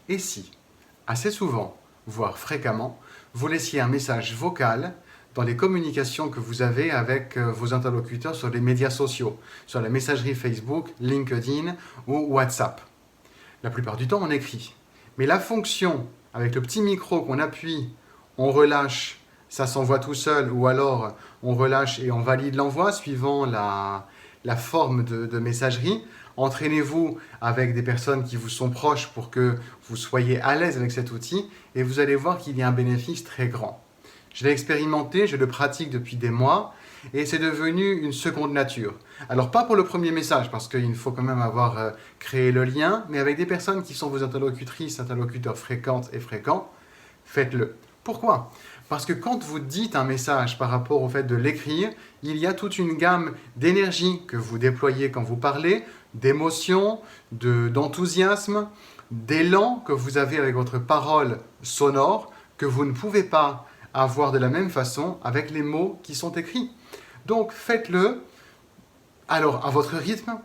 Et si, assez souvent, voire fréquemment, vous laissiez un message vocal dans les communications que vous avez avec vos interlocuteurs sur les médias sociaux, sur la messagerie Facebook, LinkedIn ou WhatsApp. La plupart du temps, on écrit. Mais la fonction, avec le petit micro qu'on appuie, on relâche, ça s'envoie tout seul, ou alors on relâche et on valide l'envoi suivant la forme de messagerie. Entraînez-vous avec des personnes qui vous sont proches pour que vous soyez à l'aise avec cet outil et vous allez voir qu'il y a un bénéfice très grand. Je l'ai expérimenté, je le pratique depuis des mois et c'est devenu une seconde nature. Alors pas pour le premier message parce qu'il faut quand même avoir créé le lien, mais avec des personnes qui sont vos interlocutrices, interlocuteurs fréquentes et fréquents, faites-le. Pourquoi? Parce que quand vous dites un message par rapport au fait de l'écrire, il y a toute une gamme d'énergie que vous déployez quand vous parlez, d'émotions, d'enthousiasme, d'élan que vous avez avec votre parole sonore que vous ne pouvez pas avoir de la même façon avec les mots qui sont écrits. Donc faites-le, alors à votre rythme,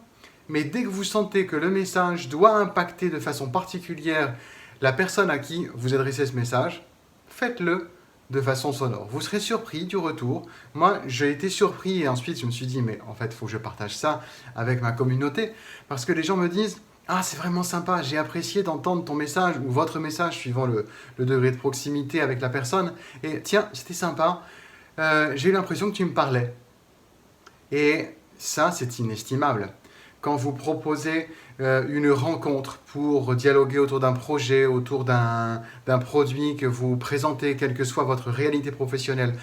mais dès que vous sentez que le message doit impacter de façon particulière la personne à qui vous adressez ce message, faites-le de façon sonore. Vous serez surpris du retour. Moi, j'ai été surpris et ensuite je me suis dit, mais en fait, il faut que je partage ça avec ma communauté parce que les gens me disent, ah, c'est vraiment sympa, j'ai apprécié d'entendre ton message ou votre message suivant le degré de proximité avec la personne. Et tiens, c'était sympa, j'ai eu l'impression que tu me parlais. Et ça, c'est inestimable. Quand vous proposez une rencontre pour dialoguer autour d'un projet, autour d'un produit que vous présentez, quelle que soit votre réalité professionnelle,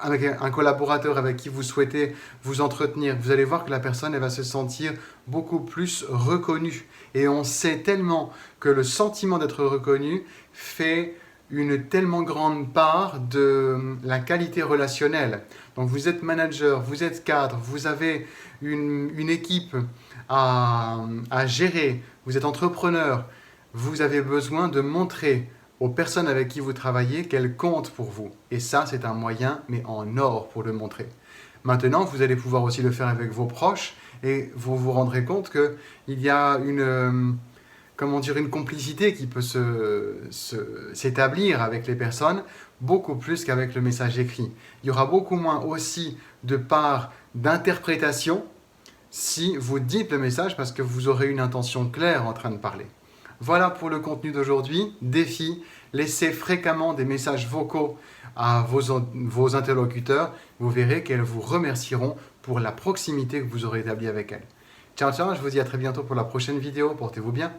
avec un collaborateur avec qui vous souhaitez vous entretenir, vous allez voir que la personne elle va se sentir beaucoup plus reconnue. Et on sait tellement que le sentiment d'être reconnu fait une tellement grande part de la qualité relationnelle. Donc vous êtes manager, vous êtes cadre, vous avez une équipe à gérer, vous êtes entrepreneur, vous avez besoin de montrer aux personnes avec qui vous travaillez qu'elles comptent pour vous. Et ça, c'est un moyen, mais en or, pour le montrer. Maintenant, vous allez pouvoir aussi le faire avec vos proches et vous vous rendrez compte qu'il y a une complicité qui peut s'établir avec les personnes beaucoup plus qu'avec le message écrit. Il y aura beaucoup moins aussi de part d'interprétation si vous dites le message parce que vous aurez une intention claire en train de parler. Voilà pour le contenu d'aujourd'hui. Défi, laissez fréquemment des messages vocaux à vos interlocuteurs. Vous verrez qu'elles vous remercieront pour la proximité que vous aurez établie avec elles. Ciao, ciao, je vous dis à très bientôt pour la prochaine vidéo. Portez-vous bien.